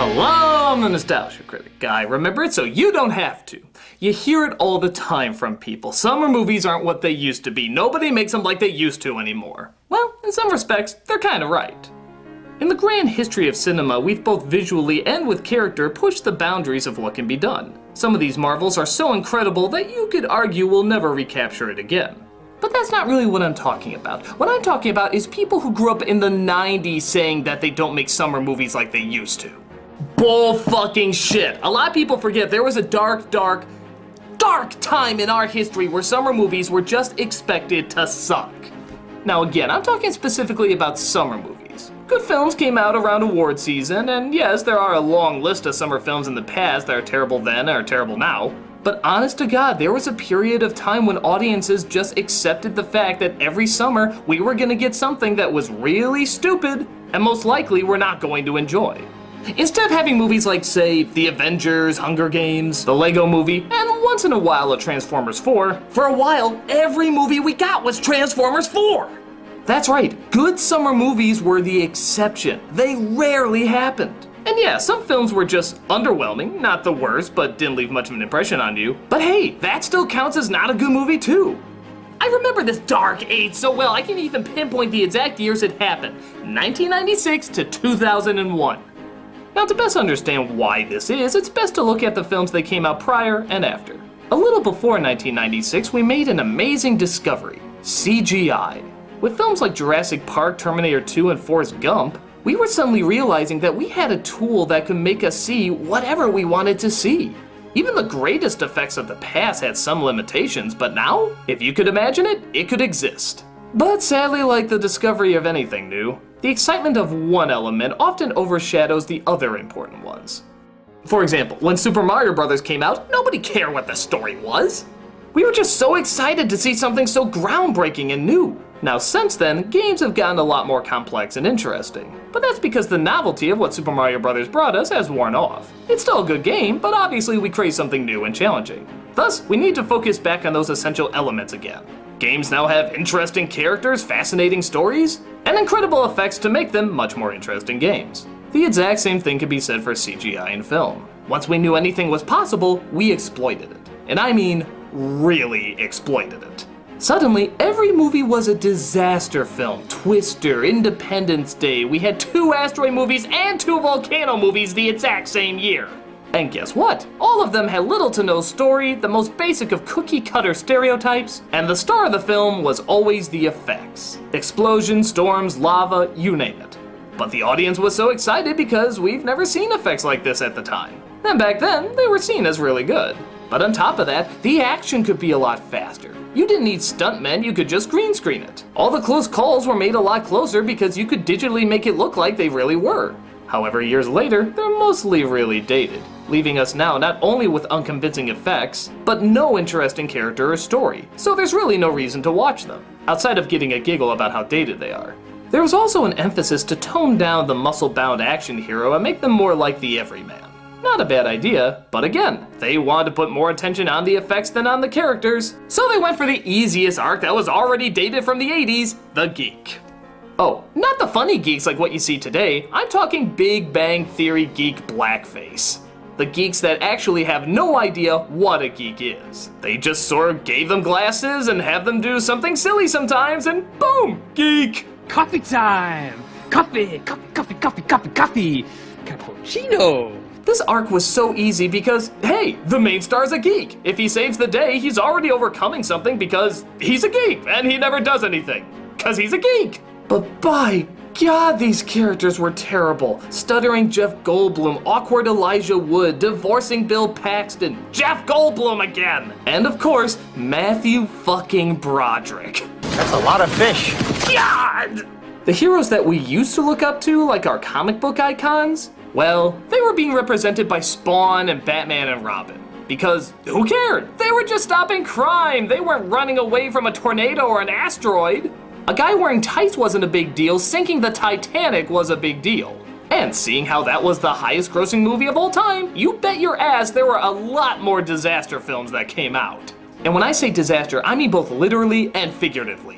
Hello, I'm the Nostalgia Critic guy. Remember it so you don't have to. You hear it all the time from people. Summer movies aren't what they used to be. Nobody makes them like they used to anymore. Well, in some respects, they're kind of right. In the grand history of cinema, we've both visually and with character pushed the boundaries of what can be done. Some of these marvels are so incredible that you could argue we'll never recapture it again. But that's not really what I'm talking about. What I'm talking about is people who grew up in the 90s saying that they don't make summer movies like they used to. Bull fucking shit. A lot of people forget there was a dark time in our history where summer movies were just expected to suck. Now again, I'm talking specifically about summer movies. Good films came out around award season, and yes, there are a long list of summer films in the past that are terrible then and are terrible now. But honest to God, there was a period of time when audiences just accepted the fact that every summer we were gonna get something that was really stupid and most likely we're not going to enjoy. Instead of having movies like, say, The Avengers, Hunger Games, the Lego Movie, and once in a while a Transformers 4, for a while every movie we got was Transformers 4! That's right, good summer movies were the exception. They rarely happened. And yeah, some films were just underwhelming, not the worst, but didn't leave much of an impression on you. But hey, that still counts as not a good movie too. I remember this dark age so well, I can even pinpoint the exact years it happened. 1996 to 2001. Now to best understand why this is, it's best to look at the films that came out prior and after. A little before 1996, we made an amazing discovery, CGI. With films like Jurassic Park, Terminator 2, and Forrest Gump, we were suddenly realizing that we had a tool that could make us see whatever we wanted to see. Even the greatest effects of the past had some limitations, but now, if you could imagine it, it could exist. But sadly, like the discovery of anything new, the excitement of one element often overshadows the other important ones. For example, when Super Mario Bros. Came out, nobody cared what the story was. We were just so excited to see something so groundbreaking and new. Now since then, games have gotten a lot more complex and interesting. But that's because the novelty of what Super Mario Bros. Brought us has worn off. It's still a good game, but obviously we crave something new and challenging. Thus, we need to focus back on those essential elements again. Games now have interesting characters, fascinating stories, and incredible effects to make them much more interesting games. The exact same thing can be said for CGI in film. Once we knew anything was possible, we exploited it. And I mean, really exploited it. Suddenly, every movie was a disaster film. Twister, Independence Day, we had 2 asteroid movies and 2 volcano movies the exact same year. And guess what? All of them had little to no story, the most basic of cookie-cutter stereotypes, and the star of the film was always the effects. Explosions, storms, lava, you name it. But the audience was so excited because we've never seen effects like this at the time. And back then, they were seen as really good. But on top of that, the action could be a lot faster. You didn't need stuntmen, you could just green screen it. All the close calls were made a lot closer because you could digitally make it look like they really were. However, years later, they're mostly really dated, leaving us now not only with unconvincing effects, but no interesting character or story, so there's really no reason to watch them, outside of getting a giggle about how dated they are. There was also an emphasis to tone down the muscle-bound action hero and make them more like the everyman. Not a bad idea, but again, they wanted to put more attention on the effects than on the characters, so they went for the easiest arc that was already dated from the 80s, the geek. Oh, not the funny geeks like what you see today, I'm talking Big Bang Theory geek blackface. The geeks that actually have no idea what a geek is. They just sort of gave them glasses and have them do something silly sometimes and boom, geek! Coffee time! Coffee, coffee, coffee, coffee, coffee, coffee! Cappuccino! This arc was so easy because, hey, the main star's a geek. If he saves the day, he's already overcoming something because he's a geek and he never does anything. Cause he's a geek. But by God, these characters were terrible. Stuttering Jeff Goldblum, awkward Elijah Wood, divorcing Bill Paxton, Jeff Goldblum again! And of course, Matthew fucking Broderick. That's a lot of fish. God! The heroes that we used to look up to, like our comic book icons, well, they were being represented by Spawn and Batman and Robin. Because who cared? They were just stopping crime. They weren't running away from a tornado or an asteroid. A guy wearing tights wasn't a big deal, sinking the Titanic was a big deal. And seeing how that was the highest grossing movie of all time, you bet your ass there were a lot more disaster films that came out. And when I say disaster, I mean both literally and figuratively.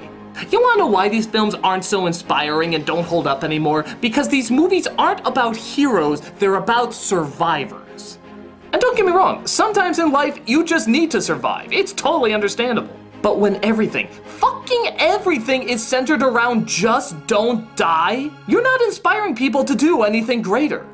You wanna know why these films aren't so inspiring and don't hold up anymore? Because these movies aren't about heroes, they're about survivors. And don't get me wrong, sometimes in life you just need to survive. It's totally understandable. But when everything, fucking everything is centered around just don't die, you're not inspiring people to do anything greater.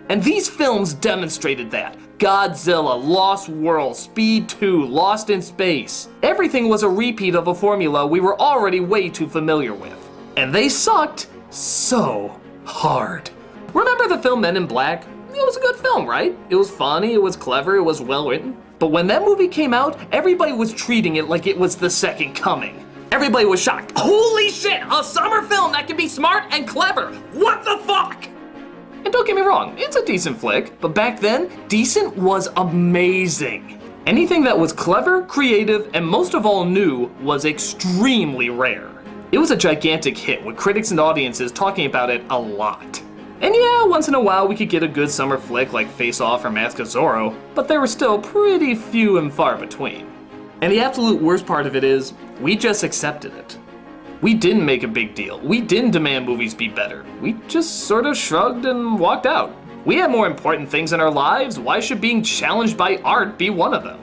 And these films demonstrated that. Godzilla, Lost World, Speed 2, Lost in Space. Everything was a repeat of a formula we were already way too familiar with. And they sucked so hard. Remember the film Men in Black? It was a good film, right? It was funny, it was clever, it was well written. But when that movie came out, everybody was treating it like it was the second coming. Everybody was shocked. Holy shit, a summer film that can be smart and clever. What the fuck? And don't get me wrong, it's a decent flick, but back then, decent was amazing. Anything that was clever, creative, and most of all new was extremely rare. It was a gigantic hit with critics and audiences talking about it a lot. And yeah, once in a while we could get a good summer flick like Face Off or Mask of Zorro, but they were still pretty few and far between. And the absolute worst part of it is, we just accepted it. We didn't make a big deal. We didn't demand movies be better. We just sort of shrugged and walked out. We had more important things in our lives. Why should being challenged by art be one of them?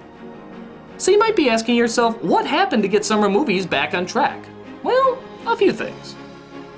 So you might be asking yourself, what happened to get summer movies back on track? Well, a few things.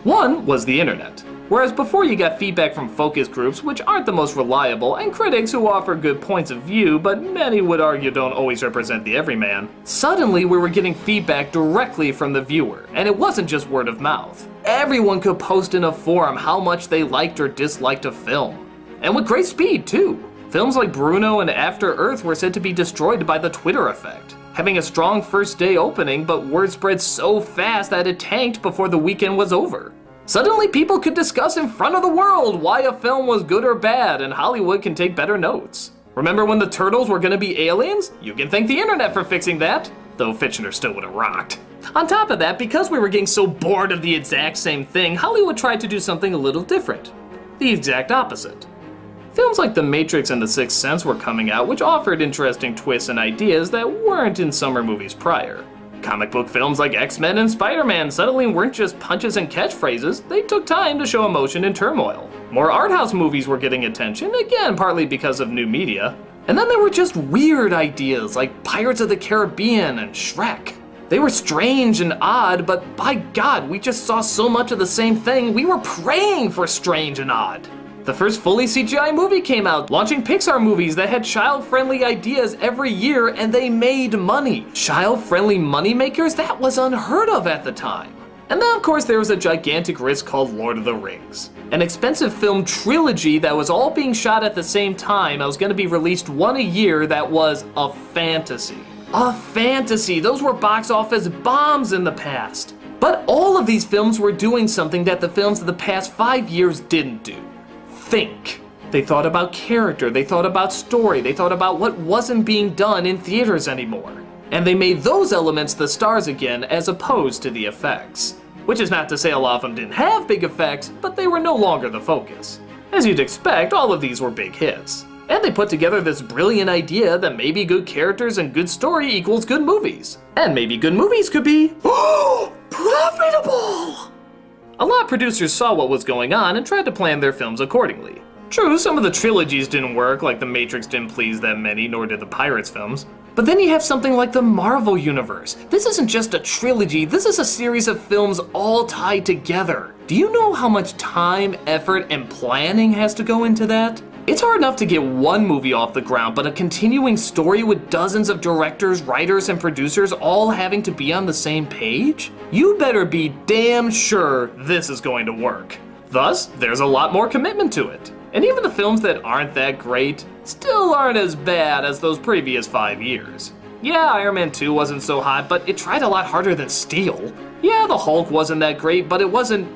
One was the internet. Whereas before you got feedback from focus groups, which aren't the most reliable, and critics who offer good points of view, but many would argue don't always represent the everyman, suddenly we were getting feedback directly from the viewer, and it wasn't just word of mouth. Everyone could post in a forum how much they liked or disliked a film. And with great speed, too. Films like Bruno and After Earth were said to be destroyed by the Twitter effect, having a strong first day opening, but word spread so fast that it tanked before the weekend was over. Suddenly people could discuss in front of the world why a film was good or bad, and Hollywood can take better notes. Remember when the Turtles were gonna be aliens? You can thank the internet for fixing that, though Fitchner still would've rocked. On top of that, because we were getting so bored of the exact same thing, Hollywood tried to do something a little different. The exact opposite. Films like The Matrix and The Sixth Sense were coming out, which offered interesting twists and ideas that weren't in summer movies prior. Comic book films like X-Men and Spider-Man suddenly weren't just punches and catchphrases, they took time to show emotion and turmoil. More art house movies were getting attention, again partly because of new media. And then there were just weird ideas like Pirates of the Caribbean and Shrek. They were strange and odd, but by God, we just saw so much of the same thing, we were praying for strange and odd. The first fully CGI movie came out, launching Pixar movies that had child-friendly ideas every year, and they made money. Child-friendly moneymakers? That was unheard of at the time. And then of course there was a gigantic risk called Lord of the Rings. An expensive film trilogy that was all being shot at the same time and was going to be released one a year that was a fantasy. A fantasy! Those were box office bombs in the past. But all of these films were doing something that the films of the past 5 years didn't do. Think. They thought about character, they thought about story, they thought about what wasn't being done in theaters anymore. And they made those elements the stars again as opposed to the effects. Which is not to say a lot of them didn't have big effects, but they were no longer the focus. As you'd expect, all of these were big hits. And they put together this brilliant idea that maybe good characters and good story equals good movies. And maybe good movies could be profitable! A lot of producers saw what was going on and tried to plan their films accordingly. True, some of the trilogies didn't work, like The Matrix didn't please that many, nor did the Pirates films. But then you have something like the Marvel Universe. This isn't just a trilogy, this is a series of films all tied together. Do you know how much time, effort, and planning has to go into that? It's hard enough to get one movie off the ground, but a continuing story with dozens of directors, writers, and producers all having to be on the same page? You better be damn sure this is going to work. Thus, there's a lot more commitment to it. And even the films that aren't that great still aren't as bad as those previous 5 years. Yeah, Iron Man 2 wasn't so hot, but it tried a lot harder than Steel. Yeah, the Hulk wasn't that great, but it wasn't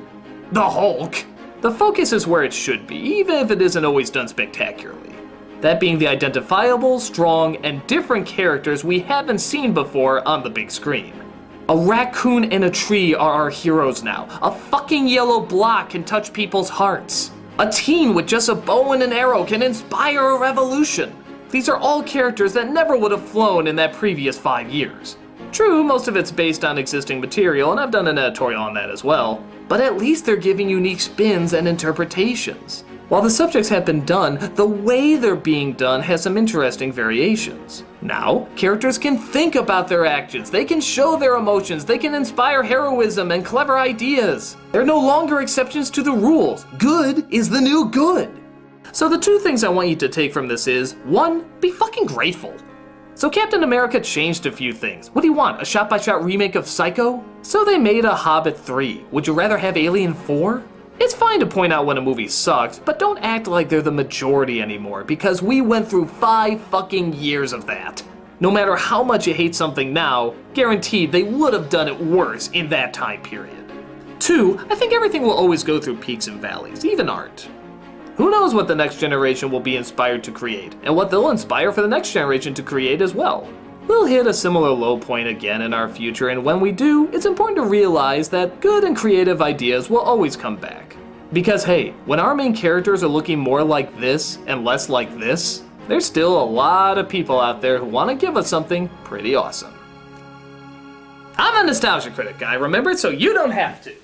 the Hulk. The focus is where it should be, even if it isn't always done spectacularly. That being the identifiable, strong, and different characters we haven't seen before on the big screen. A raccoon and a tree are our heroes now. A fucking yellow block can touch people's hearts. A teen with just a bow and an arrow can inspire a revolution. These are all characters that never would have flown in that previous 5 years. True, most of it's based on existing material, and I've done an editorial on that as well, but at least they're giving unique spins and interpretations. While the subjects have been done, the way they're being done has some interesting variations. Now, characters can think about their actions, they can show their emotions, they can inspire heroism and clever ideas. They're no longer exceptions to the rules. Good is the new good. So the two things I want you to take from this is, 1, be fucking grateful. So Captain America changed a few things. What do you want, a shot-by-shot remake of Psycho? So they made a Hobbit 3. Would you rather have Alien 4? It's fine to point out when a movie sucks, but don't act like they're the majority anymore, because we went through 5 fucking years of that. No matter how much you hate something now, guaranteed they would have done it worse in that time period. 2, I think everything will always go through peaks and valleys, even art. Who knows what the next generation will be inspired to create, and what they'll inspire for the next generation to create as well. We'll hit a similar low point again in our future, and when we do, it's important to realize that good and creative ideas will always come back. Because hey, when our main characters are looking more like this and less like this, there's still a lot of people out there who want to give us something pretty awesome. I'm a nostalgia critic guy, remember, so you don't have to.